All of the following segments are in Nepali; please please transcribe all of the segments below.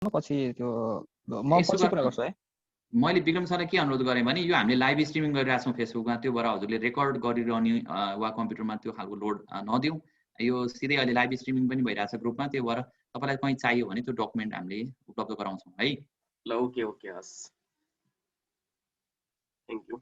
पछि त्यो म पछि कुरा गर्छु है। मैले विक्रम सरलाई के अनुरोध गरेँ भने यो हामीले लाइभ स्ट्रिमिङ गरिरहेको छौँ फेसबुकमा, त्यो भएर हजुरले रेकर्ड गरिरहने वा कम्प्युटरमा त्यो खालको लोड नदिउँ। यो सिधै अहिले लाइभ स्ट्रिमिङ पनि भइरहेछ ग्रुपमा, त्यो भएर तपाईँलाई कहीँ चाहियो भने त्यो डकुमेन्ट हामीले उपलब्ध गराउँछौँ है। ल ओके ओके हस्, थ्याङ्क यू।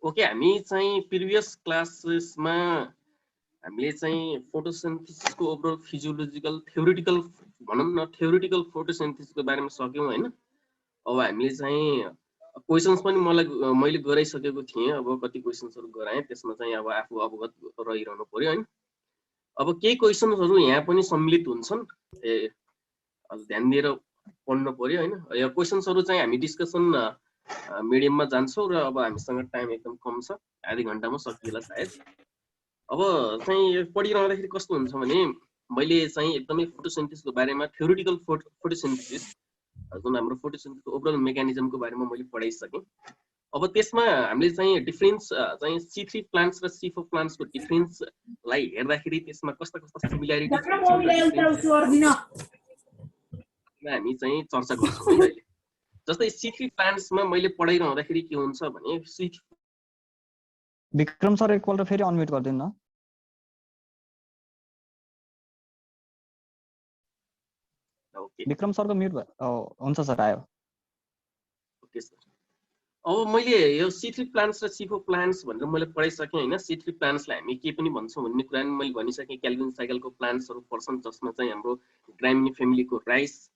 ओके, हामी चाहिँ प्रिभियस क्लासेसमा हामीले चाहिँ फोटोसिन्थेसिसको ओभरअल फिजियोलोजिकल थ्योरिटिकल भनौँ न थ्योरिटिकल फोटोसिन्थेसिसको बारेमा सक्यौँ हैन। अब हामीले चाहिँ क्वेसन्स पनि मैले गराइसकेको थिएँ। अब कति क्वेसन्सहरू गराएँ, त्यसमा चाहिँ अब आफू अवगत रहिरहनु पर्यो हैन। अब केही क्वेसन्सहरू यहाँ पनि सम्मिलित हुन्छन्, ध्यान दिएर पढ्नु पर्यो हैन। यो क्वेसन्सहरू चाहिँ हामी डिस्कसन मिडियममा जान्छौँ र अब हामीसँग टाइम एकदम कम छ, आधी घन्टामा सकिएला सायद। अब चाहिँ पढिरहँदाखेरि कस्तो हुन्छ भने मैले चाहिँ एकदमै फोटोसिन्थेसिसको बारेमा थ्योरिटिकल फोटोसिन्थेसिस जुन हाम्रो फोटोसिन्थेसिसको ओभरअल मेकानिजमको बारेमा मैले पढाइसकेँ। अब त्यसमा हामीले चाहिँ डिफरेन्स चाहिँ C3 प्लान्ट्स र C4 प्लान्ट्सको डिफरेन्सलाई हेर्दाखेरि त्यसमा कस्ता कस्ता सिमिल्यारिटी हामी चाहिँ चर्चा गर्छौँ है अहिले। जस्तै C3 प्लान्ट्समा मैले पढाइरहँदाखेरि के हुन्छ भने विक्रम सर एकपल्ट फेरि अनम्युट गरिदिनु न। विक्रम सरको म्युट भयो। हुन्छ सर, आयो। ओके सर, अब मैले यो C3 प्लान्ट्स र C4 प्लान्ट्स भनेर मैले पढाइसकेँ हैन। C3 प्लान्ट्सलाई हामी के पनि भन्छौँ भन्ने कुरा मैले भनिसकेँ। क्याल्भिन साइकलको प्लान्ट्सहरू पर्छन्, जसमा चाहिँ हाम्रो ग्रामिनी फ्यामिलीको राइस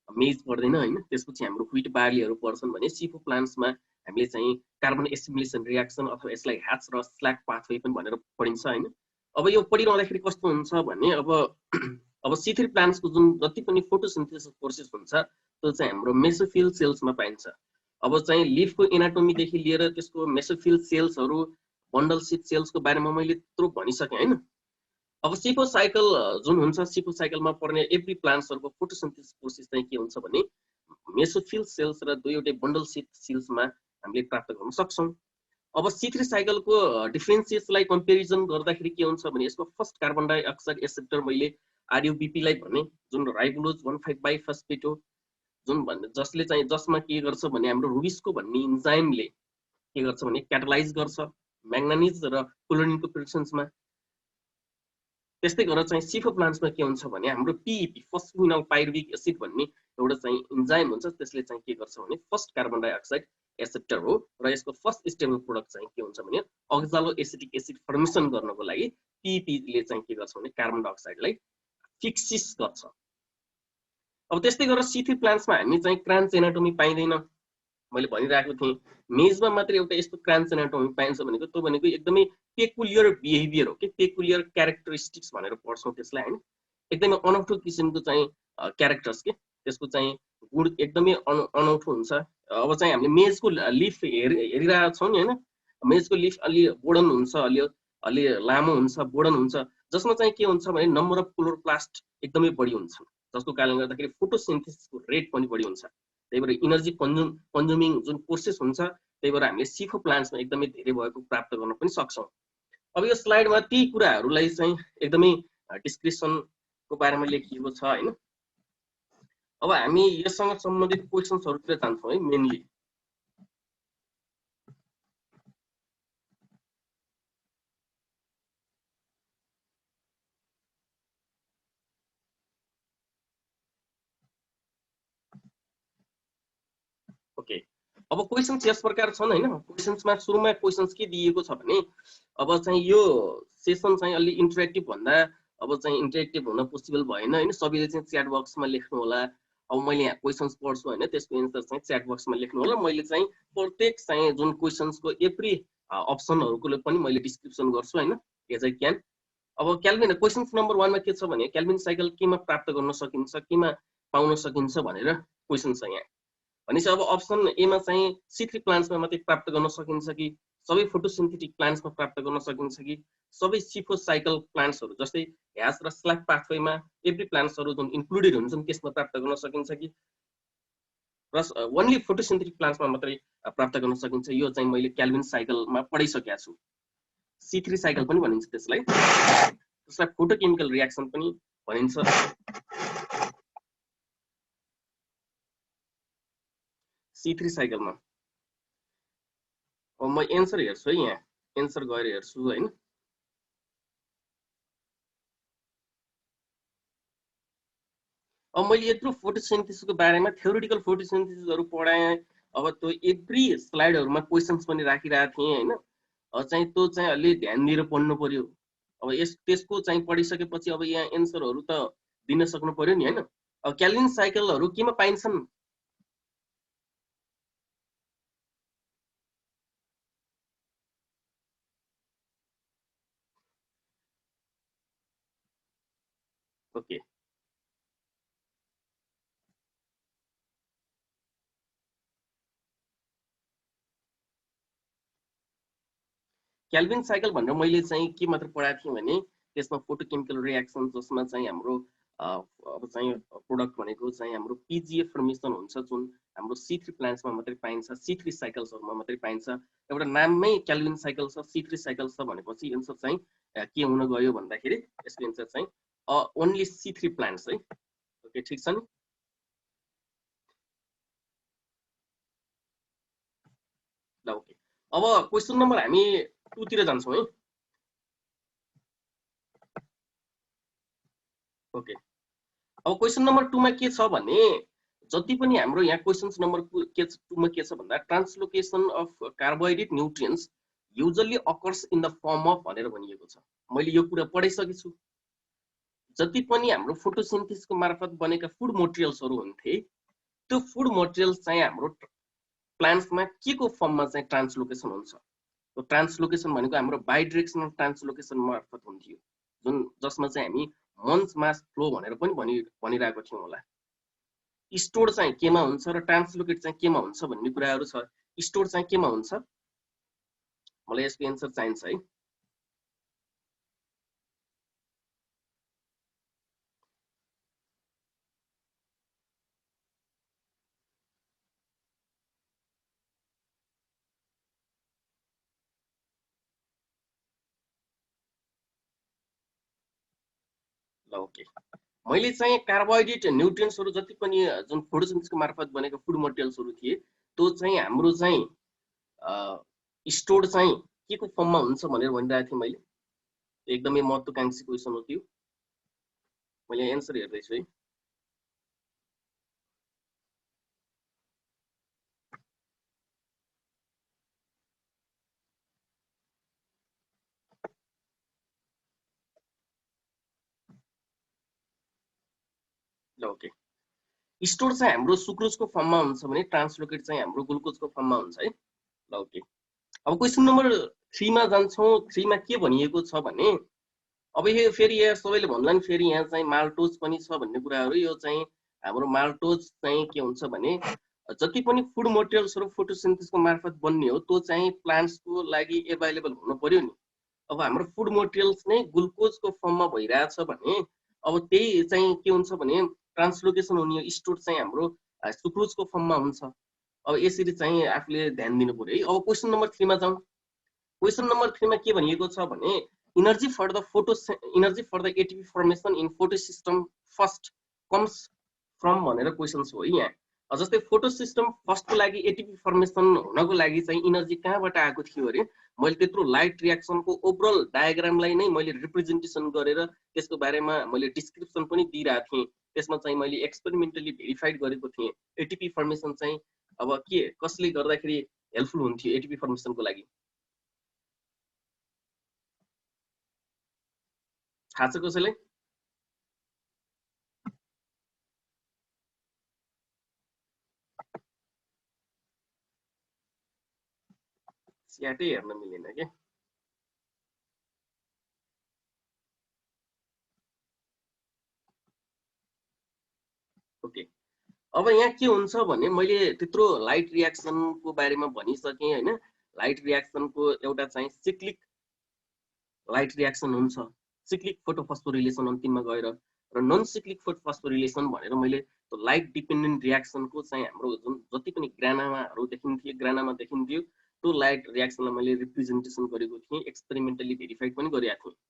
मेज पर्दैन हैन। त्यसपछि हाम्रो व्हिट बार्लीहरू पर्छन् भने C4 प्लान्ट्समा हामीले चाहिँ कार्बन एसिमिलेसन रियाक्सन अथवा यसलाई ह्याच र स्ल्याग पाथवे पनि भनेर पढिन्छ हैन। अब यो पढिरहँदाखेरि कस्तो हुन्छ भने अब C3 प्लान्ट्सको जुन जति पनि फोटोसिन्थेसिस प्रोसेस हुन्छ त्यो चाहिँ हाम्रो मेसोफिल सेल्समा पाइन्छ। अब चाहिँ लिफको एनाटोमीदेखि लिएर त्यसको मेसोफिल सेल्सहरू, बन्डल सिट सेल्सको बारेमा मैले त्यत्रो भनिसकेँ हैन। अब C4 साइकल जुन हुन्छ, C4 साइकलमा पर्ने एभ्री प्लान्ट्सहरूको फोटोसिन्थेसिस प्रोसेस चाहिँ के हुन्छ भने मेसोफिल सेल्स र दुईवटै बन्डल सिट सेल्समा हामीले प्राप्त गर्न सक्छौँ। अब C3 साइकलको डिफरेन्सिएसलाई कम्पेरिजन गर्दाखेरि के हुन्छ भने यसको फर्स्ट कार्बन डाइअक्साइड एक्सेप्टर मैले RUBP लाई भने, जुन राइबोलोज 1,5 बाइफस्फेटो जुन भन्ने जसले चाहिँ जसमा के गर्छ भने हाम्रो रुबिस्को भन्ने इन्जाइमले के गर्छ भने क्याटालाइज गर्छ म्याग्नानिज र कोलोनिनको प्रोडक्सन्समा। त्यस्तै गरेर चाहिँ C4 प्लान्ट्समा के हुन्छ भने हाम्रो PEP फस्फोइनल पाइरुविक एसिड भन्ने एउटा चाहिँ इन्जाइम हुन्छ, त्यसले चाहिँ के गर्छ भने फर्स्ट कार्बन डाइअक्साइड एक्सेप्टर हो र यसको फर्स्ट स्टेबल प्रोडक्ट चाहिँ के हुन्छ भने अक्जालो एसिटिक एसिड फर्मेसन गर्नको लागि PEP ले चाहिँ के गर्छ भने कार्बन डाइअक्साइडलाई फिक्सिस गर्छ। अब त्यस्तै गरेर C3 प्लान्ट्समा हामी चाहिँ क्रान्च एनाटोमी पाइँदैन। मैले भनिरहेको थिएँ मेजमा मात्र एउटा यस्तो क्रान्च एनाटोमी पाइन्छ भनेको त्यो भनेको एकदमै पेकुलियर बिहेभियर हो कि पेकुलियर क्यारेक्टरिस्टिक्स भनेर पढ्छौँ त्यसलाई हैन। एकदमै अनौठो किसिमको चाहिँ क्यारेक्टर्स के त्यसको चाहिँ गुण एकदमै अनौठो हुन्छ। अब चाहिँ हामीले मेजको लिफ हेरिरहेको छौँ नि हैन। मेजको लिफ अलि बोडन हुन्छ, अलि लामो हुन्छ, बोडन हुन्छ, जसमा चाहिँ के हुन्छ भने नम्बर अफ क्लोरोप्लास्ट एकदमै बढी हुन्छ, जसको कारणले गर्दाखेरि फोटोसिन्थेसिसको रेट पनि बढी हुन्छ। त्यही भएर इनर्जी कन्ज्युमिङ जुन प्रोसेस हुन्छ, त्यही भएर हामीले C4 प्लान्ट्समा एकदमै धेरै भएको प्राप्त गर्न पनि सक्छौँ। अब यो स्लाइडमा ती कुराहरूलाई चाहिँ एकदमै डिस्क्रिप्सनको बारेमा लेखिएको छ हैन। अब हामी यससँग सम्बन्धित क्वेसन्सहरुतिर जान्छौँ है मेनली। ओके, अब क्वेसन्स यस प्रकार छन् हैन। क्वेसन्समा सुरुमा क्वेसन्स के दिएको छ भने अब चाहिँ यो सेसन चाहिँ अलि इन्टरेक्टिभ भन्दा अब चाहिँ इन्टरेक्टिभ हुन पोसिबल भएन हैन। सबैले चाहिँ च्याट बक्समा लेख्नु होला। अब मैले यहाँ क्वेसन्स पढ्छु हैन, त्यसको एन्सर चाहिँ च्याट बक्समा लेख्नु होला। मैले चाहिँ प्रत्येक चाहिँ जुन क्वेसन्सको एभ्री अप्सनहरुको पनि मैले डिस्क्रिप्सन गर्छु हैन एज आई क्यान। अब क्याल्भिन क्वेसन्स नम्बर 1 मा के छ भने क्याल्भिन साइकल केमा प्राप्त गर्न सकिन्छ, केमा पाउन सकिन्छ भनेर क्वेसन छ यहाँ। भनेपछि अब अप्सन एमा चाहिँ C3 प्लान्ट्समा मात्रै प्राप्त गर्न सकिन्छ कि सबै फोटोसिन्थेटिक प्लान्ट्समा प्राप्त गर्न सकिन्छ कि सबै सिफो साइकल प्लान्ट्सहरू जस्तै ह्यास र स्ल्याक पाथवेमा एभ्री प्लान्ट्सहरू जुन इन्क्लुडेड हुन्छन् त्यसमा प्राप्त गर्न सकिन्छ कि र ओन्ली फोटोसिन्थेटिक प्लान्ट्समा मात्रै प्राप्त गर्न सकिन्छ। यो चाहिँ मैले क्याल्भिन साइकलमा पढिसकेको छु। C3 साइकल पनि भनिन्छ त्यसलाई, त्यसलाई फोटोकेमिकल रियाक्सन पनि भनिन्छ। C3 साइकलमा अब म एन्सर हेर्छु है, यहाँ एन्सर गएर हेर्छु हैन। अब मैले यत्रो फोटोसिन्थेसिसको बारेमा थ्योरिटिकल फोटोसिन्थेसिसहरू पढाएँ। अब त्यो एभ्री स्लाइडहरूमा क्वेसन्स पनि राखिरहेको थिएँ हैन। चाहिँ त्यो चाहिँ अलि ध्यान दिएर पढ्नु पर्यो। अब त्यसको चाहिँ पढिसकेपछि अब यहाँ एन्सरहरू त दिन सक्नु पर्यो नि हैन। अब क्याल्भिन साइकलहरू केमा पाइन्छन्? ओके, क्याल्भिन साइकल भनेर मैले चाहिँ के मात्र पढाएको थिएँ भने त्यसमा फोटोकेमिकल रियाक्सन जसमा चाहिँ हाम्रो अब चाहिँ प्रोडक्ट भनेको चाहिँ हाम्रो PGA फर्मेसन हुन्छ जुन हाम्रो C3 प्लान्ट्समा मात्रै पाइन्छ, C3 साइकल्सहरूमा मात्रै पाइन्छ। एउटा नाममै क्याल्भिन साइकल छ, C3 साइकल छ भनेपछि एन्सर चाहिँ के हुन गयो भन्दाखेरि यसको एन्सर चाहिँ ओन्ली C3 प्लान्ट्स है। ओके, ठिक छ नि। ल ओके, अब क्वेसन नम्बर हामी 2 तिर जान्छौँ है। ओके, अब क्वेसन नम्बर 2 मा के छ भने जति पनि हाम्रो यहाँ क्वेसन्स नम्बर 2 मा के छ भन्दा translocation of carbohydrate nutrients usually occurs in the form of भनेर भनिएको छ। मैले यो कुरा पढिसकेको छु। जति पनि हाम्रो फोटोसिन्थेसिसको मार्फत बनेका फुड मटेरियल्सहरू हुन्थे त्यो फुड मटेरियल्स चाहिँ हाम्रो प्लान्ट्समा के को फर्ममा चाहिँ ट्रान्सलोकेसन हुन्छ। त्यो ट्रान्सलोकेसन भनेको हाम्रो बाइडाइरेक्सनल ट्रान्सलोकेसन मार्फत हुन्थ्यो, जुन जसमा चाहिँ हामी मन्स मास फ्लो भनेर पनि भनिरहेको थियौँ होला। स्टोर चाहिँ केमा हुन्छ र ट्रान्सलोकेट चाहिँ केमा हुन्छ भन्ने कुराहरू छ। स्टोर चाहिँ केमा हुन्छ, मलाई यसको एन्सर चाहिन्छ है। ल ओके, मैले चाहिँ कार्बोहाइड्रेट न्युट्रिएन्ट्सहरू जति पनि जुन फोटोसिन्थेसिसको मार्फत बनेको फुड मटेरियल्सहरू थिए त्यो चाहिँ हाम्रो चाहिँ स्टोर चाहिँ के को फर्ममा हुन्छ भनेर भनिरहेको थिएँ मैले। एकदमै महत्त्वकांक्षी क्वेसन हो त्यो। मैले एन्सर हेर्दैछु है। ल ओके, स्टोर चाहिँ हाम्रो सुक्रोजको फर्ममा हुन्छ भने ट्रान्सलोकेट चाहिँ हाम्रो ग्लुकोजको फर्ममा हुन्छ है। ल ओके, अब क्वेसन नम्बर 3 मा जान्छौँ। 3 मा के भनिएको छ भने अब यो फेरि यहाँ सबैले भन्ला नि फेरि यहाँ चाहिँ माल्टोज पनि छ भन्ने कुराहरू। यो चाहिँ हाम्रो माल्टोज चाहिँ के हुन्छ भने जति पनि फुड मटेरियल्सहरू फोटोसिन्थेसिसको मार्फत बन्ने हो त्यो चाहिँ प्लान्ट्सको लागि एभाइलेबल हुनु पर्यो नि। अब हाम्रो फुड मटेरियल्स नै ग्लुकोजको फर्ममा भइरहेछ भने अब त्यही चाहिँ के हुन्छ भने ट्रान्सलोकेसन हुने स्टोर चाहिँ हाम्रो सुक्रोजको फर्ममा हुन्छ। अब यसरी चाहिँ आफूले ध्यान दिनु पर्यो है। अब क्वेसन नम्बर 3 मा जाउँ। क्वेसन नम्बर 3 मा के भनिएको छ भने energy for the ATP formation in photosystem first comes from भनेर क्वेसन हो है यहाँ। जस्तै फोटो सिस्टम फर्स्टको लागि एटीपी फर्मेसन हुनको लागि चाहिँ एनर्जी कहाँबाट आएको थियो अरे। मैले त्यत्रो लाइट रियाक्सनको ओभरअल डायग्रामलाई नै मैले रिप्रेजेन्टेसन गरेर त्यसको बारेमा मैले डिस्क्रिप्सन पनि दिइरहेको थिएँ। त्यसमा चाहिँ मैले एक्सपेरिमेन्टली भेरिफाइड गरेको थिएँ एटीपी फर्मेसन चाहिँ अब के कसले गर्दाखेरि हेल्पफुल हुन्थ्यो एटीपी फर्मेसनको लागि। थाहा छ कसैलाई? स्याटै हेर्न मिलेन के। ओके, अब यहाँ के हुन्छ भने मैले त्यत्रो लाइट रियाक्सनको बारेमा भनिसकेँ हैन। लाइट रियाक्सनको एउटा चाहिँ सिक्लिक लाइट रियाक्सन हुन्छ, सिक्लिक फोटोफस्फोरिलेसन अन्तिममा गएर, र नन सिक्लिक फोटोफस्फोरिलेसन भनेर मैले त्यो लाइट डिपेन्डेन्ट रियाक्सनको चाहिँ हाम्रो जुन जति पनि ग्रानामाहरू देखिन्थ्यो, ग्रानामा देखिन्थ्यो, त्यो लाइट रियाक्सनलाई मैले रिप्रेजेन्टेसन गरेको थिएँ, एक्सपेरिमेन्टली भेरिफाइड पनि गरेको थिएँ।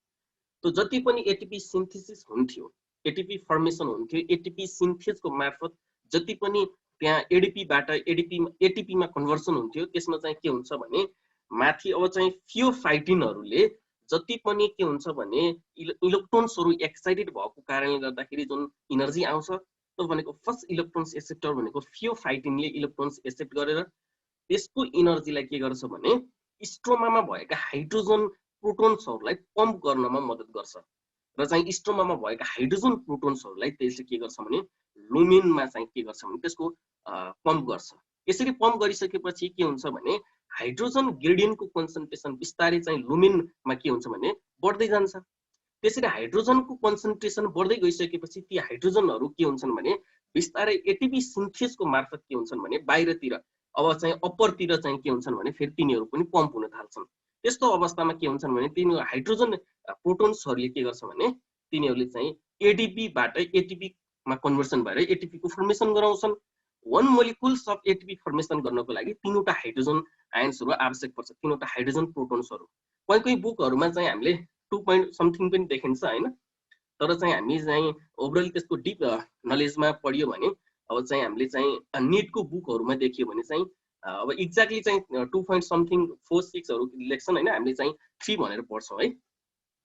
त्यो जति पनि एटिपी सिन्थेसिस हुन्थ्यो, एटिपी फर्मेसन हुन्थ्यो, एटिपी सिन्थेसको मार्फत जति पनि त्यहाँ एडिपीबाट एटिपीमा कन्भर्सन हुन्थ्यो, त्यसमा चाहिँ के हुन्छ भने माथि अब चाहिँ फियोफाइटिनहरूले जति पनि के हुन्छ भने इलेक्ट्रोन्सहरू एक्साइटेड भएको कारणले गर्दाखेरि जुन इनर्जी आउँछ त्यो भनेको फर्स्ट इलेक्ट्रोन्स एक्सेप्टर भनेको फियोफाइटिनले इलेक्ट्रोन्स एक्सेप्ट गरेर त्यसको इनर्जीलाई के गर्छ भने स्ट्रोमामा भएका हाइड्रोजन प्रोटोन्सहरूलाई पम्प गर्नमा मद्दत गर्छ, र चाहिँ स्ट्रोमामा भएका हाइड्रोजन प्रोटोन्सहरूलाई त्यसले के गर्छ भने लुमेनमा चाहिँ के गर्छ भने त्यसको पम्प गर्छ। यसरी पम्प गरिसकेपछि के हुन्छ भने हाइड्रोजन ग्रेडियन्टको कन्सन्ट्रेसन बिस्तारै चाहिँ लुमेनमा के हुन्छ भने बढ्दै जान्छ। त्यसरी हाइड्रोजनको कन्सन्ट्रेसन बढ्दै गइसकेपछि ती हाइड्रोजनहरू के हुन्छन् भने बिस्तारै एटिपी सिन्थेसको मार्फत के हुन्छन् भने बाहिरतिर अब चाहिँ अप्परतिर चाहिँ के हुन्छन् भने फेरि तिनीहरू पनि पम्प हुन थाल्छन्। त्यस्तो अवस्थामा के हुन्छन् भने तिनीहरू हाइड्रोजन प्रोटोन्सहरूले के गर्छ भने तिनीहरूले चाहिँ एडिपीबाट एटिपीमा कन्भर्सन भएर एटिपीको फर्मेसन गराउँछन्। 1 मोलिकुल्स अफ एटिपी फर्मेसन गर्नको लागि 3वटा हाइड्रोजन आयन्सहरू आवश्यक पर्छ, 3वटा हाइड्रोजन प्रोटोन्सहरू। कोही बुकहरूमा चाहिँ हामीले 2 point समथिङ पनि देखिन्छ हैन, तर चाहिँ हामी चाहिँ ओभरअल त्यसको डिप नलेजमा पढियो भने अब चाहिँ हामीले चाहिँ नीटको बुकहरूमा देखियो भने चाहिँ अब एक्ज्याक्टली चाहिँ 2 point समथिङ 4-6 हरू लेख्छन् हैन, हामीले चाहिँ 3 भनेर पढ्छौँ है।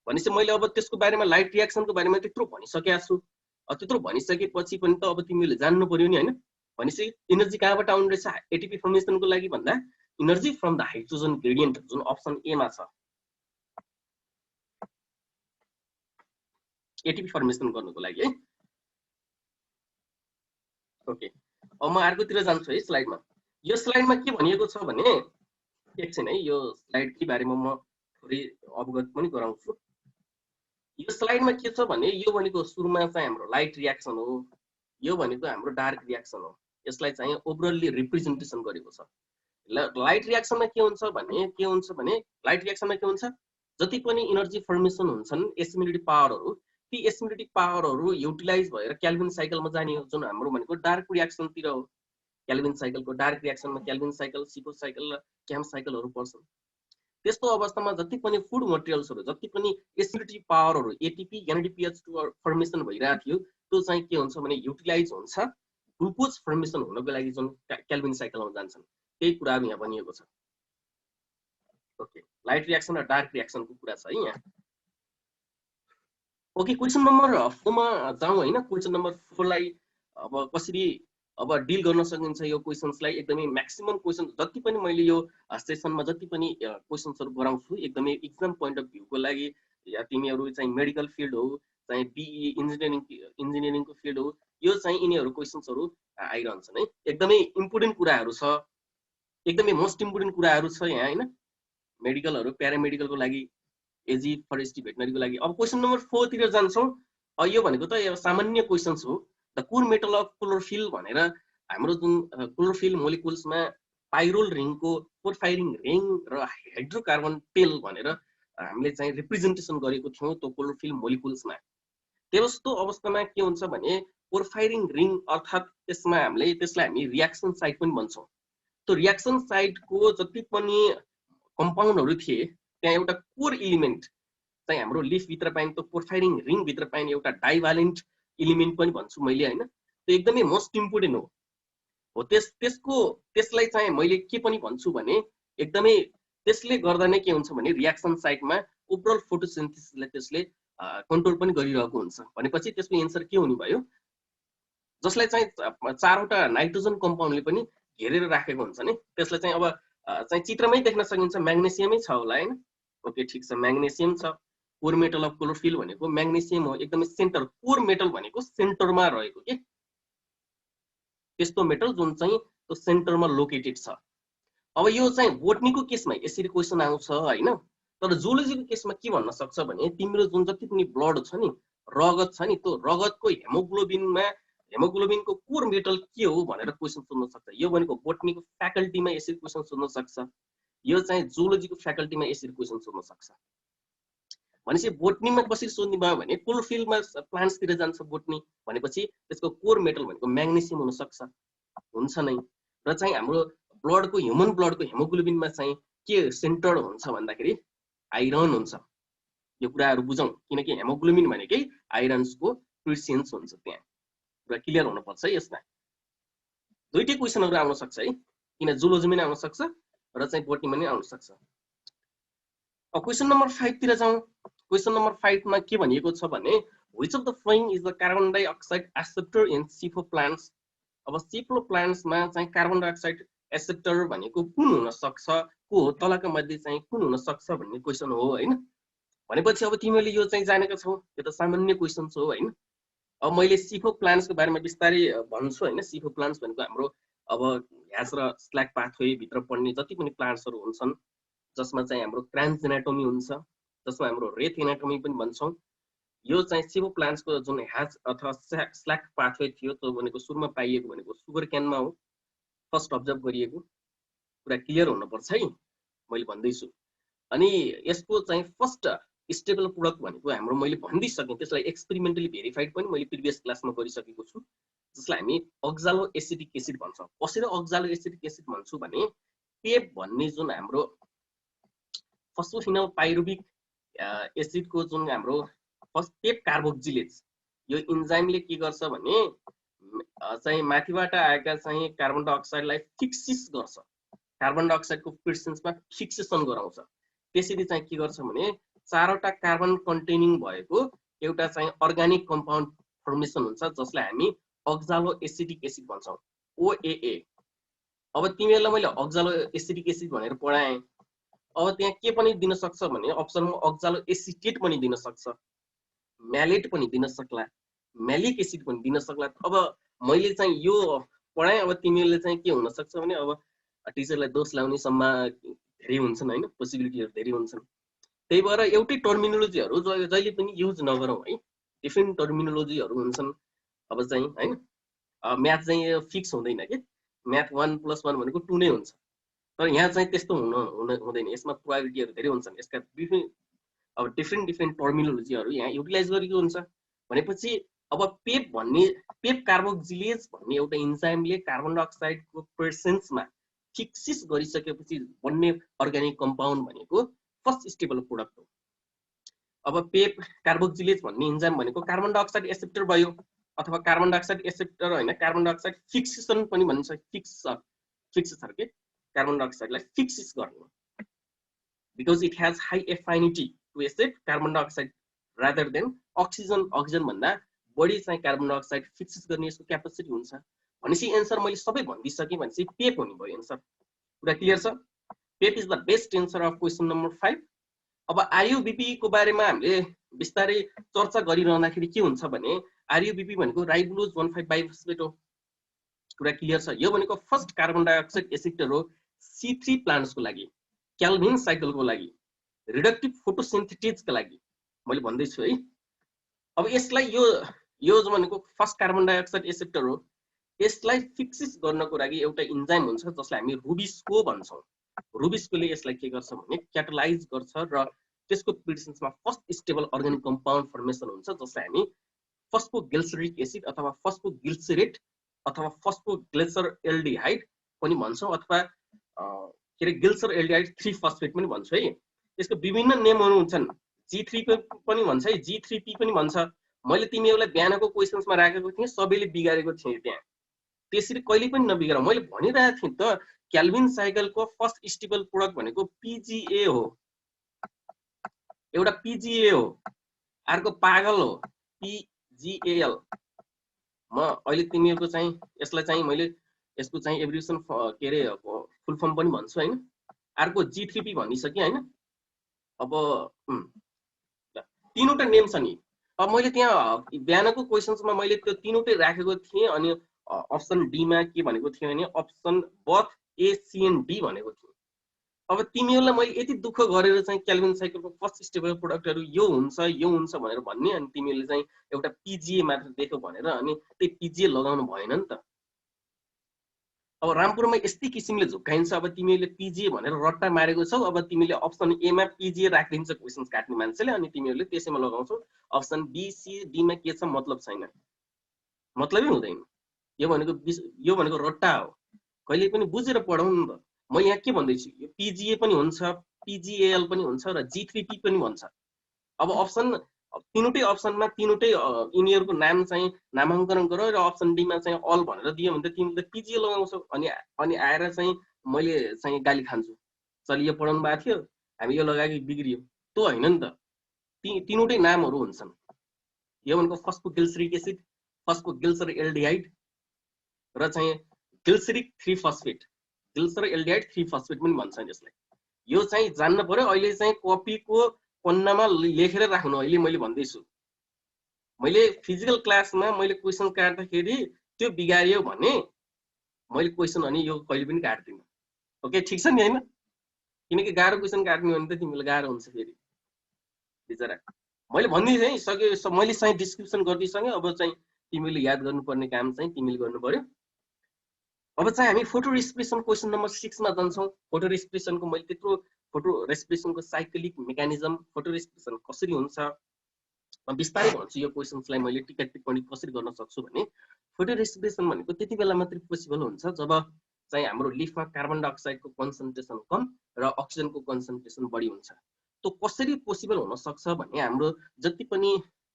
भनेपछि मैले अब त्यसको बारेमा लाइट रियाक्सनको बारेमा त्यत्रो भनिसकेको छु, त्यत्रो भनिसकेपछि पनि त अब तिमीले जान्नु पर्यो नि हैन। भनेपछि एनर्जी कहाँबाट आउने रहेछ एटिपी फर्मेसनको लागि भन्दा energy from the hydrogen gradient जुन अप्सन ए मा छ, एटिपी फर्मेसन गर्नको लागि है। ओके, अब म अर्कोतिर जान्छु है स्लाइडमा। यो स्लाइडमा के भनिएको छ भने एकछिन है, यो स्लाइडकै बारेमा म थोरै अवगत पनि गराउँछु। यो स्लाइडमा के छ भने यो भनेको सुरुमा चाहिँ हाम्रो लाइट रियाक्सन हो, यो भनेको हाम्रो डार्क रियाक्सन हो। यसलाई चाहिँ ओभरअलली रिप्रेजेन्टेसन गरेको छ। लाइट रियाक्सनमा के हुन्छ भने लाइट रियाक्सनमा के हुन्छ, जति पनि एनर्जी फर्मेसन हुन्छन् एसिमिलिटी पावरहरू, ती एसिमिलिटी पावरहरू युटिलाइज भएर क्याल्भिन साइकलमा जाने हो, जुन हाम्रो भनेको डार्क रियाक्सनतिर हो। Kelvin साइकलको dark रियाक्सनमा Kelvin cycle, सिको cycle र क्याम साइकलहरू पर्छन्। त्यस्तो अवस्थामा जति पनि फुड मटेरियल्सहरू, जति पनि एसिडिटी पावरहरू एटिपी एनएडीपीएच2 फर्मेसन भइरहेको थियो, त्यो चाहिँ के हुन्छ भने युटिलाइज हुन्छ ग्लुकोज फर्मेसन हुनको लागि जुन क्याल्भिन साइकलमा जान्छन्। त्यही कुराहरू यहाँ भनिएको छ। ओके, लाइट रियाक्सन र डार्क रियाक्सनको कुरा छ है यहाँ। ओके, क्वेसन नम्बर 4 मा जाउँ हैन। क्वेसन नम्बर 4 लाई अब कसरी अब डिल गर्न सकिन्छ यो क्वेशन्सलाई, एकदमै म्याक्सिमम क्वेशन जति पनि मैले यो सेसनमा जति पनि क्वेशन्सहरू गराउँछु एकदमै एक्जाम पोइन्ट अफ भ्यूको लागि, या तिमीहरू चाहिँ मेडिकल फिल्ड हो, चाहिँ बीई इन्जिनियरिङको फिल्ड हो, यो चाहिँ यिनीहरू क्वेशन्सहरू आइरहन्छन् है। एकदमै इम्पोर्टेन्ट कुराहरू छ, एकदमै मोस्ट इम्पोर्टेन्ट कुराहरू छ यहाँ हैन, मेडिकलहरू प्यारामेडिकलको लागि, एजी फरेस्ट्री भेटनरीको लागि। अब क्वेसन नम्बर 4 तिर जान्छौँ। यो भनेको त यो सामान्य क्वेशन्स हो। The core metal of chlorophyll भनेर हाम्रो जुन क्लोरोफिल मोलिकुल्समा पाइरोल रिङको पोर्फाइरिङ रिङ र हाइड्रोकार्बन टेल भनेर हामीले चाहिँ रिप्रेजेन्टेसन गरेको थियौँ त्यो क्लोरोफिल मोलिकुल्समा। त्यस्तो अवस्थामा के हुन्छ भने पोर्फाइरिङ रिङ अर्थात् त्यसलाई हामी रियाक्सन साइट पनि भन्छौँ। त्यो रियाक्सन साइटको जति पनि कम्पाउन्डहरू थिए त्यहाँ एउटा कोर इलिमेन्ट चाहिँ हाम्रो लिफ भित्र पाइने त्यो पोर्फाइरिङ रिङ भित्र पाइने एउटा डाइभ्यालेन्ट इलिमेन्ट पनि भन्छु मैले हैन। त्यो एकदमै मोस्ट इम्पोर्टेन्ट हो। त्यसलाई चाहिँ मैले के पनि भन्छु भने एकदमै त्यसले गर्दा नै के हुन्छ भने रियाक्सन साइटमा ओभरअल फोटोसिन्थेसिसलाई त्यसले कन्ट्रोल पनि गरिरहेको हुन्छ। भनेपछि त्यसको एन्सर के हुने भयो, जसलाई चाहिँ 4वटा नाइट्रोजन कम्पाउन्डले पनि घेरेर राखेको हुन्छ नि, त्यसलाई चाहिँ अब चाहिँ चित्रमै देख्न सकिन्छ, म्याग्नेसियमै छ होला हैन। ओके, ठीक छ, म्याग्नेसियम छ। कोर मेटल अफ क्लोरोफिल भनेको म्याग्नेसियम हो, एकदमै सेन्टर। कोर मेटल भनेको सेन्टरमा रहेको के त्यस्तो मेटल जुन चाहिँ त्यो सेन्टरमा लोकेटेड छ। अब यो चाहिँ बोटनीको केसमा यसरी क्वेसन आउँछ हैन, तर जुलोजीको केसमा के भन्न सक्छ भने तिम्रो जुन जति पनि ब्लड छ नि, रगत छ नि, त्यो रगतको हेमोग्लोबिनमा हेमोग्लोबिनको कोर मेटल के हो भनेर क्वेसन सोध्न सक्छ। यो भनेको बोटनीको फ्याकल्टीमा यसरी क्वेसन सोध्न सक्छ, यो चाहिँ जुलोजीको फ्याकल्टीमा यसरी क्वेसन सोध्न सक्छ। भनेपछि बोटनीमा कसरी सोध्ने भयो भने क्लोरोफिलमा प्लान्ट्सतिर जान्छ बोटनी भनेपछि त्यसको कोर मेटल भनेको म्याग्नेसियम हुन सक्छ, हुन्छ नै। र चाहिँ हाम्रो ब्लडको ह्युमन ब्लडको हेमोग्लोबिनमा चाहिँ के सेन्टर्ड हुन्छ भन्दाखेरि आइरन हुन्छ। यो कुराहरू बुझौँ, किनकि हेमोग्लोबिन भनेकै आइरन्सको प्रिसेन्स हुन्छ त्यहाँ। कुरा क्लियर हुनुपर्छ यसमा। दुईटै क्वेसनहरू आउन सक्छ है, किन जुलोजीमा नै आउन सक्छ र चाहिँ बोटनीमा नै आउन सक्छ। अब क्वेसन नम्बर 5 तिर जाउँ। क्वेसन नम्बर 5 मा के भनिएको छ भने which of the following is the carbon dioxide acceptor in C four plants. अब सिफो प्लान्ट्समा चाहिँ कार्बन डाइअक्साइड एक्सेप्टर भनेको कुन हुन सक्छ, को हो, तलका मध्ये चाहिँ कुन हुन सक्छ भन्ने क्वेसन हो हैन। भनेपछि अब तिमीले यो चाहिँ जानेका छौ, यो त सामान्य क्वेसन हो हैन। अब मैले सिफो प्लान्ट्सको बारेमा बिस्तारै भन्छु हैन। सिफो प्लान्ट्स भनेको हाम्रो अब ह्याज र स्ल्याक पाथवे भित्र पर्ने जति पनि प्लान्ट्सहरू हुन्छन्, जसमा चाहिँ हाम्रो क्रान्च एनाटोमी हुन्छ, जसमा हाम्रो रेथ एनाटोमी पनि भन्छौँ। यो चाहिँ सिफो प्लान्ट्सको जुन ह्याज अथवा स्ल्याक पाथवे थियो त्यो भनेको सुरुमा पाइएको भनेको सुगर क्यानमा हो, फर्स्ट अब्जर्भ गरिएको। कुरा क्लियर हुनुपर्छ है, मैले भन्दैछु। अनि यसको चाहिँ फर्स्ट स्टेबल प्रोडक्ट भनेको हाम्रो मैले भनिदिइसकेँ, त्यसलाई एक्सपेरिमेन्टली भेरिफाइड पनि मैले प्रिभियस क्लासमा गरिसकेको छु, जसलाई हामी अक्जालो एसिटिक एसिड भन्छौँ। कसरी अक्जालो एसिटिक एसिड भन्छु भने पेप भन्ने जुन हाम्रो फस्फोफिनल पाइरुबिक एसिडको जुन हाम्रो पेप कार्बोक्जिलेज, यो इन्जाइमले के गर्छ भने चाहिँ माथिबाट आएका चाहिँ कार्बन डाइअक्साइडलाई फिक्सिस गर्छ, कार्बन डाइअक्साइडको प्रेसेन्समा फिक्सेसन गराउँछ। त्यसरी चाहिँ के गर्छ भने चारवटा कार्बन कन्टेनिङ भएको एउटा चाहिँ अर्गानिक कम्पाउन्ड फर्मेसन हुन्छ, जसलाई हामी अक्जालो एसिटिक एसिड भन्छौँ, OAA। अब तिमीहरूलाई मैले अक्जालो एसिटिक एसिड भनेर पढाएँ। अब त्यहाँ के पनि दिन सक्छ भने अप्सनमा अक्जालो एसिटेट पनि दिन सक्छ, म्यालेट पनि दिन सक्ला, म्यालिक एसिड पनि दिन सक्ला। अब मैले चाहिँ यो पढाएँ, अब तिमीहरूले चाहिँ के हुन सक्छ भने अब टिचरलाई दोष लाउने सम्भावना धेरै हुन्छन् हैन, पोसिबिलिटीहरू धेरै हुन्छन्। त्यही भएर एउटै टर्मिनोलोजीहरू जहिले पनि युज नगरौँ है, डिफ्रेन्ट टर्मिनोलोजीहरू हुन्छन्। अब चाहिँ हैन म्याथ चाहिँ फिक्स हुँदैन कि म्याथ 1 + 1 भनेको 2 नै हुन्छ, तर यहाँ चाहिँ त्यस्तो हुँदैन। यसमा प्रोबेबिलिटीहरू धेरै हुन्छन्, यसका अब डिफ्रेन्ट टर्मिनोलोजीहरू यहाँ युटिलाइज गरेको हुन्छ। भनेपछि अब पेप कार्बोक्जिलेज भन्ने एउटा इन्जाइमले कार्बन डाइअक्साइडको प्रेसेन्समा फिक्सिस गरिसकेपछि बन्ने अर्गानिक कम्पाउन्ड भनेको फर्स्ट स्टेबल प्रोडक्ट हो। अब पेप कार्बोक्जिलेज भन्ने इन्जाइम भनेको कार्बन डाइअक्साइड एक्सेप्टर भयो, अथवा कार्बन डाइअक्साइड एक्सेप्टर होइन, कार्बन डाइअक्साइड फिक्सेसन पनि भन्छ, फिक्सेसर के कार्बन डाइअक्साइडलाई फिक्सिस गर्ने, because it has high affinity to accept carbon dioxide rather than oxygen. Oxygen भन्दा बढी चाहिँ कार्बन डाइअक्साइड फिक्सिस गर्ने यसको क्यापेसिटी हुन्छ। भनेपछि एन्सर मैले सबै भनिदिइसकेँ भनेपछि पेप हुने भयो एन्सर। कुरा क्लियर छ? Pep is the best answer of question number 5। अब आरयुबिपी को बारेमा हामीले बिस्तारै चर्चा गरिरहँदाखेरि के हुन्छ भने आरयुबिपी भनेको राइबोलोज 15 बाइफस्फेट हो। कुरा क्लियर छ? यो भनेको फर्स्ट कार्बन डाइअक्साइड एसिड हो C3 प्लान्ट्सको लागि, क्याल्भिन साइकलको लागि, रिडक्टिभ फोटोसिन्थेसिसका लागि मैले भन्दैछु है। अब यसलाई यो भनेको फर्स्ट कार्बन डाइअक्साइड एसिड हो, यसलाई फिक्सिस गर्नको लागि एउटा इन्जाइम हुन्छ जसलाई हामी रुबिस्को भन्छौँ। रुबिस्कोले यसलाई के गर्छ भने क्याटालाइज गर्छ र त्यसको प्रेसेन्समा first stable organic compound formation हुन्छ, जसलाई हामी फस्फोग्लिसरिक एसिड अथवा फस्फोग्लिसरेट अथवा फस्फोग्लिसर एल्डिहाइड पनि भन्छौँ, अथवा के अरे ग्लिसर एल्डिहाइड 3 फस्फेट पनि भन्छौँ है। यसको विभिन्न नेमहरू हुन्छन्, G3 पनि भन्छ है, G3P पनि भन्छ। मैले तिमीहरूलाई बिहानको क्वेसन्समा राखेको थिएँ, सबैले बिगारेको थिएँ त्यहाँ, त्यसरी कहिले पनि नबिगारौँ। मैले भनिरहेको थिएँ त क्याल्भिन साइकलको फर्स्ट स्टेबल प्रोडक्ट भनेको PGA हो, एउटा PGA हो, अर्को पागल हो PGAL। म अहिले तिमीहरूको चाहिँ यसलाई चाहिँ मैले यसको चाहिँ एब्रिभिएसन के अरे फुल फर्म पनि भन्छु हैन। अर्को G3P भनिसकेँ हैन। अब तीनवटा नेम छ नि। अब मैले त्यहाँ बिहानको क्वेसन्समा मैले त्यो तीनवटै राखेको थिएँ, अनि अप्सन डी मा के भनेको थियो भने option बथ A, C and D भनेको थियो। अब तिमीहरूलाई मैले यति दुःख गरेर चाहिँ केल्भिन साइकलको फर्स्ट स्टेबल प्रोडक्टहरू यो हुन्छ भनेर भन्ने, अनि तिमीहरूले चाहिँ एउटा पिजिए मात्र देख्यौ भनेर अनि त्यही पिजिए लगाउनु भएन नि त। अब रामपुरमा यस्तै किसिमले झुक्काइन्छ। अब तिमीले पिजिए भनेर रट्टा मारेको छौ, अब तिमीले अप्सन ए मा पिजिए राखिदिन्छ क्वेसन्स काट्ने मान्छेले, अनि तिमीहरूले त्यसैमा लगाउँछौ। अप्सन बी सी डी मा के छ मतलब छैन, मतलबै हुँदैन। यो भनेको रट्टा हो। कहिले पनि बुझेर पढाउनु नि त। म यहाँ के भन्दैछु, यो पिजिए पनि हुन्छ, पिजिएल पनि हुन्छ र जी3पी पनि भन्छ। अब अप्सन तीनवटै अप्सनमा तीनवटै यिनीहरूको नाम चाहिँ नामाङ्कन गर र अप्सन डी मा चाहिँ अल भनेर दियो भने त तिमीले पिजिए लगाउँछौ, अनि आएर चाहिँ मैले चाहिँ गाली खान्छु, चल यो पढाउनु भएको थियो हामी यो लगाएको बिग्रियो। त्यो होइन नि त, तीनवटै नामहरू हुन्छन्। यो भनेको फस्फोग्लिसरिक एसिड, फस्फोग्लिसर एल्डिहाइड र चाहिँ ग्लिसरिक 3 फस्फेट, ग्लिसर एल्डिहाइड 3 फस्फेट पनि भन्छ यसलाई। यो चाहिँ जान्न पर्यो। अहिले चाहिँ कपीको पन्नामा लेखेर राख्नु। अहिले मैले भन्दैछु, मैले फिजिकल क्लासमा मैले क्वेसन काट्दाखेरि त्यो बिगारियो भने मैले क्वेसन अनि यो कहिले पनि काट्दिनँ। ओके, ठिक छ नि हैन? किनकि गाह्रो क्वेसन काट्ने भने त तिमीलाई गाह्रो हुन्छ फेरि बिचरा। मैले भनिदिएँ सक्यो, मैले चाहिँ डिस्क्रिप्सन गरिदिइसकेँ। अब चाहिँ तिमीले याद गर्नुपर्ने काम चाहिँ तिमीले गर्नु पर्यो। अब चाहिँ हामी फोटो रेस्पिरेसन क्वेसन नम्बर 6 मा जान्छौँ। फोटो रेस्पिरेसनको मैले त्यत्रो फोटो रेस्पिरेसनको साइक्लिक मेकानिजम, फोटो रेस्पिरेसन कसरी हुन्छ बिस्तारै भन्छु। यो क्वेसन्सलाई मैले टिका टिप्पणी कसरी गर्न सक्छु भने, फोटो रेस्पिरेसन भनेको त्यति बेला मात्रै पोसिबल हुन्छ जब चाहिँ हाम्रो लिफमा कार्बन डाइअक्साइडको कन्सन्ट्रेसन कम र अक्सिजनको कन्सन्ट्रेसन बढी हुन्छ। त्यो कसरी पोसिबल हुन सक्छ भने, हाम्रो जति पनि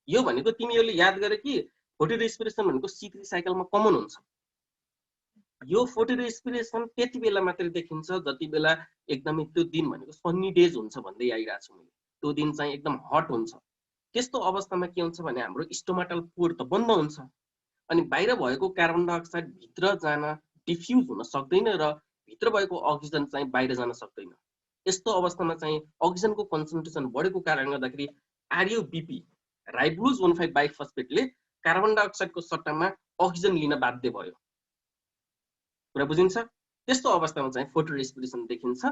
यो भनेको तिमीहरूले याद गरे कि फोटो रेस्पिरेसन भनेको C3 साइकलमा कमन हुन्छ। यो फोटो रेस्पिरेसन त्यति बेला मात्रै देखिन्छ जति बेला एकदमै त्यो दिन भनेको सन्नी डेज हुन्छ भन्दै आइरहेको छु मैले। त्यो दिन चाहिँ एकदम हट हुन्छ। त्यस्तो अवस्थामा के हुन्छ भने हाम्रो स्टोमाटल पोर त बन्द हुन्छ, अनि बाहिर भएको कार्बन डाइअक्साइड भित्र जान डिफ्युज हुन सक्दैन र भित्र भएको अक्सिजन चाहिँ बाहिर जान सक्दैन। यस्तो अवस्थामा चाहिँ अक्सिजनको कन्सन्ट्रेसन बढेको कारणले गर्दाखेरि आरयुबीपी राइबोज 15 बाइफस्फेटले कार्बन डाइअक्साइडको सट्टामा अक्सिजन लिन बाध्य भयो। कुरा बुझिन्छ? त्यस्तो अवस्थामा चाहिँ फोटो रेस्पिरेसन देखिन्छ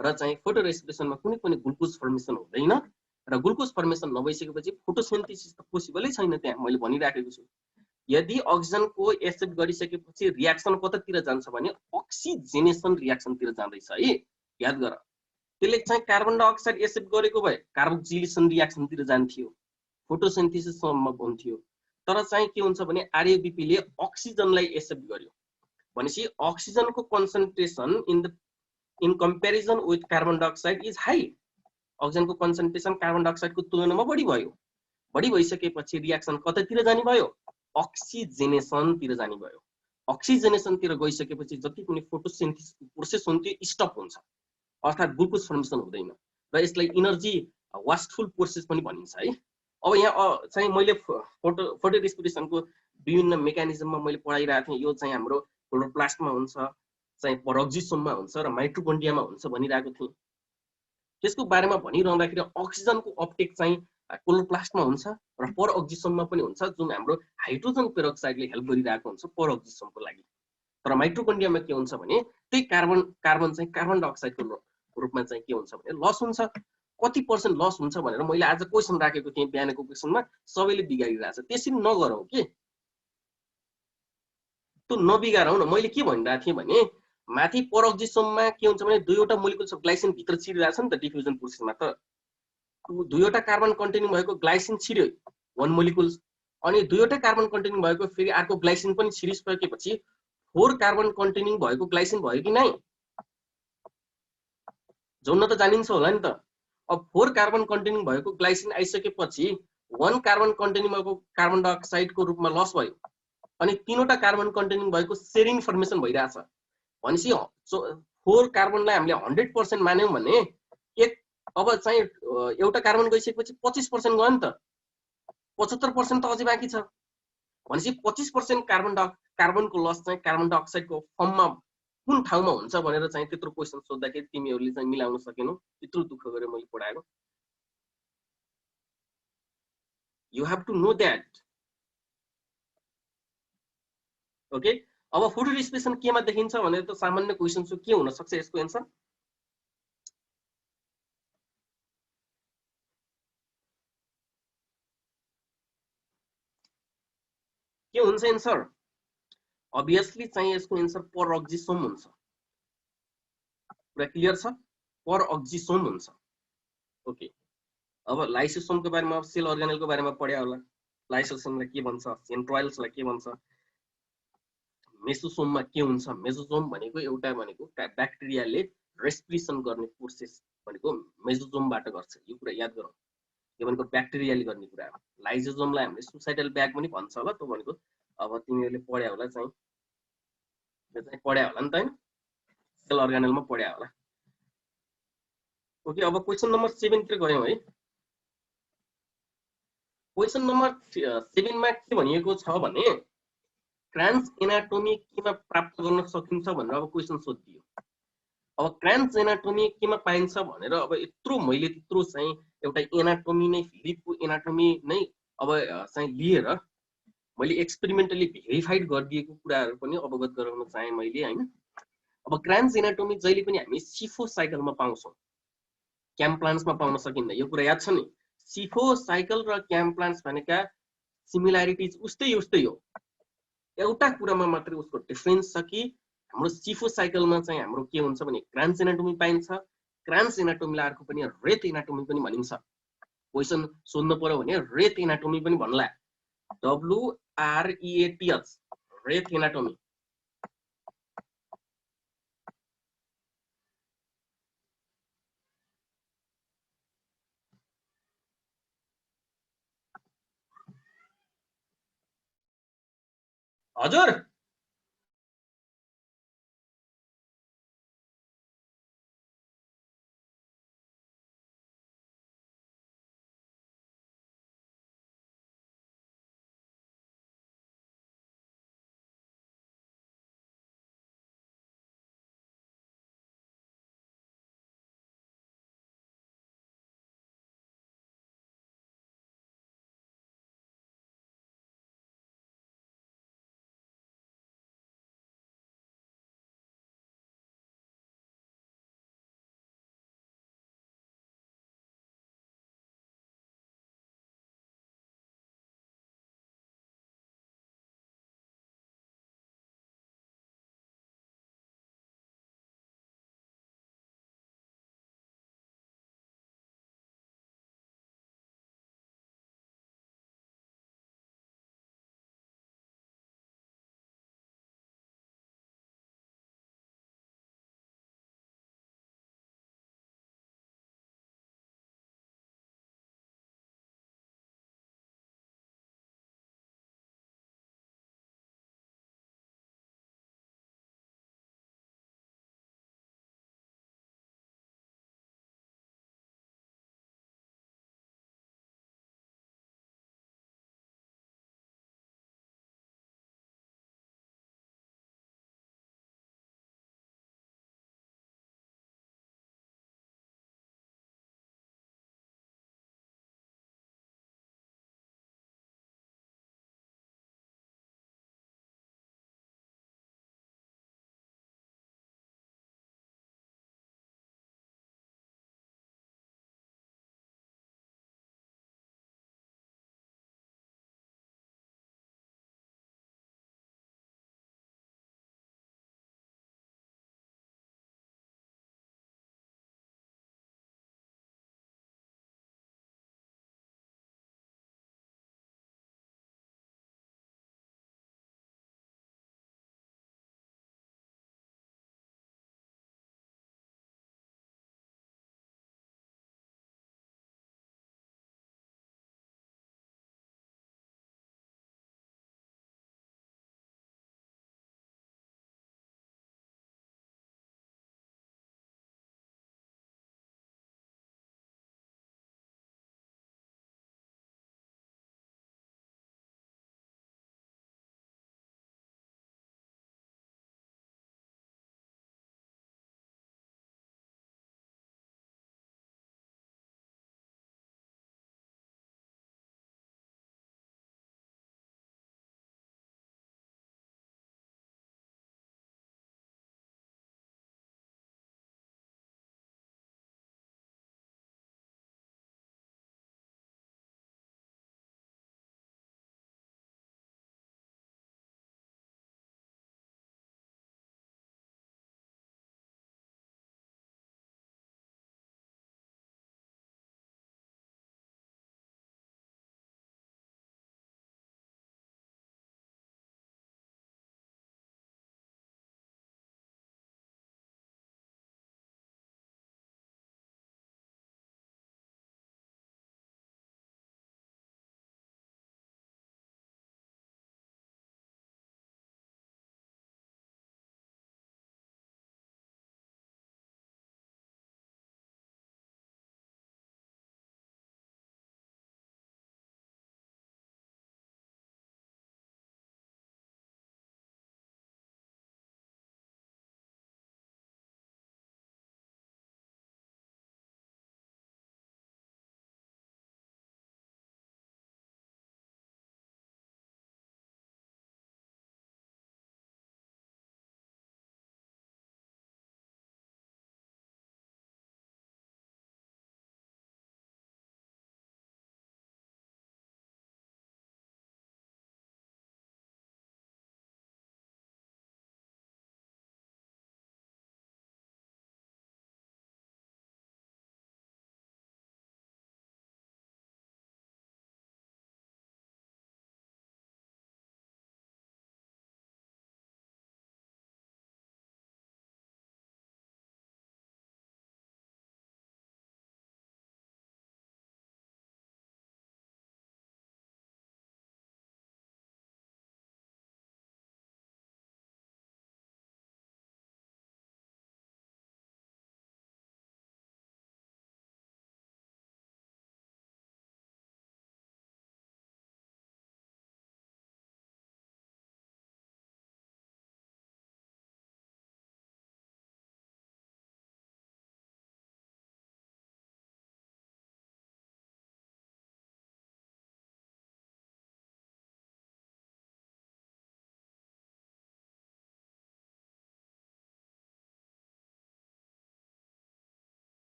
र चाहिँ फोटो रेस्पिरेसनमा कुनै पनि ग्लुकोज फर्मेसन हुँदैन र ग्लुकोज फर्मेसन नभइसकेपछि फोटोसिन्थेसिस त पोसिबलै छैन। त्यहाँ मैले भनिराखेको छु, यदि अक्सिजनको एक्सेप्ट गरिसकेपछि रियाक्सन कतातिर जान्छ भने अक्सिजेनेसन रियाक्सनतिर जाँदैछ है, याद गर। त्यसले चाहिँ कार्बन डाइअक्साइड एक्सेप्ट गरेको भए कार्बोक्सिलेसन रियाक्सनतिर जान्थ्यो, फोटोसिन्थेसिससम्म हुन्थ्यो। तर चाहिँ के हुन्छ भने आरयुबीपीले अक्सिजनलाई एक्सेप्ट गर्यो भनेपछि अक्सिजनको concentration in comparison with carbon dioxide is high. अक्सिजनको कन्सन्ट्रेसन कार्बन डाइअक्साइडको तुलनामा बढी भयो। बढी भइसकेपछि रियाक्सन कतातिर जाने भयो? अक्सिजेनेसनतिर जाने भयो। अक्सिजेनेसनतिर गइसकेपछि जति पनि फोटोसिन्थेसिस प्रोसेस हुन्थ्यो स्टप हुन्छ, अर्थात् ग्लुकोज फर्मेसन हुँदैन र यसलाई इनर्जी वास्टफुल प्रोसेस पनि भनिन्छ है। अब यहाँ चाहिँ मैले फोटो रेस्पिरेसनको विभिन्न मेकानिजममा मैले पढाइरहेको थिएँ। यो चाहिँ हाम्रो क्लोरोप्लास्टमा हुन्छ, चाहिँ पेरोक्सिसोममा हुन्छ र माइटोकोन्ड्रियामा हुन्छ भनिरहेको थिएँ। त्यसको बारेमा भनिरहँदाखेरि अक्सिजनको अपटेक चाहिँ क्लोरोप्लास्टमा हुन्छ र पेरोक्सिसोममा पनि हुन्छ, जुन हाम्रो हाइड्रोजन पेरोक्साइडले हेल्प गरिरहेको हुन्छ पेरोक्सिसोमको लागि। तर माइटोकोन्ड्रियामा के हुन्छ भने त्यही कार्बन चाहिँ कार्बन डाइअक्साइडको रूपमा चाहिँ के हुन्छ भने लस हुन्छ। कति % लस हुन्छ भनेर मैले आज क्वेसन राखेको थिएँ बिहानको क्वेसनमा, सबैले बिगारिरहेछ। त्यसरी नगरौँ के, त्यो नबिगारौँ न। मैले के भनिरहेको थिएँ भने माथि पेरोक्सिसोममा के हुन्छ भने दुईवटा मोलिकुल छ, ग्लाइसिन भित्र छिरिरहेछ नि त डिफ्युजन प्रोसेसमा। त दुईवटा कार्बन कन्टेनिङ भएको ग्लाइसिन छिर्यो 1 मोलिकुल, अनि दुईवटा कार्बन कन्टेनिङ भएको फेरि अर्को ग्लाइसिन पनि छिरिसकेपछि 4 कार्बन कन्टेनिङ भएको ग्लाइसिन भयो कि नै? जोड्न त जानिन्छ होला नि त। अब 4 कार्बन कन्टेनिङ भएको ग्लाइसिन आइसकेपछि 1 कार्बन कन्टेनिङ भएको कार्बन डाइअक्साइडको रूपमा लस भयो, अनि 3वटा कार्बन कन्टेनिङ भएको सेरिन फर्मेसन भइरहेछ भनेपछि 4 कार्बनलाई हामीले 100% मान्यौँ भने अब चाहिँ एउटा कार्बन गइसकेपछि 25% गयो नि त, 75% त अझै बाँकी छ भनेपछि 25% कार्बनको लस चाहिँ कार्बन डाइअक्साइडको फर्ममा कुन ठाउँमा हुन्छ भनेर चाहिँ त्यत्रो क्वेसन सोध्दाखेरि तिमीहरूले चाहिँ मिलाउन सकेनौ। त्यत्रो दुःख गरेर मैले पढाएको। You have to know that. Okay, अब फोटो रेस्पिरेसन केमा देखिन्छ भनेर त सामान्य क्वेसन छ, के हुन सक्छ यसको एन्सर? के हुन्छ एन्सर? अभियसली चाहिँ यसको एन्सर पर अक्जिसोम हुन्छ। पुरा क्लियर छ? पर अक्जिसोम हुन्छ। ओके, अब लाइसोसोमको बारेमा अब सेल अर्गानेलको बारेमा पढ्या होला। लाइसोसोमलाई के भन्छ, सेन्ट्रोइल्सलाई के भन्छ, मेसोसोममा के हुन्छ? मेसोसोम भनेको एउटा भनेको ब्याक्टेरियाले रेस्पिरेसन गर्ने प्रोसेस भनेको मेसोसोमबाट गर्छ। यो कुरा याद गरौँ। यो भनेको ब्याक्टेरियाले गर्ने कुरा हो। लाइसोसोमलाई हामीले सुसाइडल ब्याग पनि भन्छ होला। त्यो भनेको अब तिमीहरूले पढ्या होला चाहिँ, यो चाहिँ पढ्या होला नि त हैन? सेल अर्गानेलमा पढ्या होला। ओके, अब क्वेशन नम्बर 7 तिर गयौँ है। क्वेशन नम्बर 7 मा के भनिएको छ भने क्रान्च एनाटोमी केमा प्राप्त गर्न सकिन्छ भनेर अब क्वेशन सोधियो। अब क्रान्च एनाटोमी केमा पाइन्छ भनेर अब यत्रो मैले त्यत्रो चाहिँ एउटा एनाटोमी नै, फिलिपको एनाटोमी नै अब चाहिँ लिएर मैले एक्सपेरिमेन्टली भेरिफाइड गरिदिएको कुराहरू पनि अवगत गराउन चाहे मैले हैन। अब क्रान्च एनाटोमी जहिले पनि हामी सिफो साइकलमा पाउँछौँ, क्याम प्लान्ट्समा पाउन सकिन्न। यो कुरा याद छ नि? सिफो साइकल र क्याम प्लान्ट्स भनेका सिमिल्यारिटिज उस्तै हो। एउटा कुरामा मात्रै उसको डिफरेन्स छ कि हाम्रो सिफो साइकलमा चाहिँ हाम्रो के हुन्छ भने क्रान्च एनाटोमी पाइन्छ। क्रान्च एनाटोमीलाई अर्को पनि रेट एनाटोमी पनि भनिन्छ। क्वेशन सोध्नु पर्यो भने रेट एनाटोमी पनि भन्ला। WREATH, rate anatomy. हजुर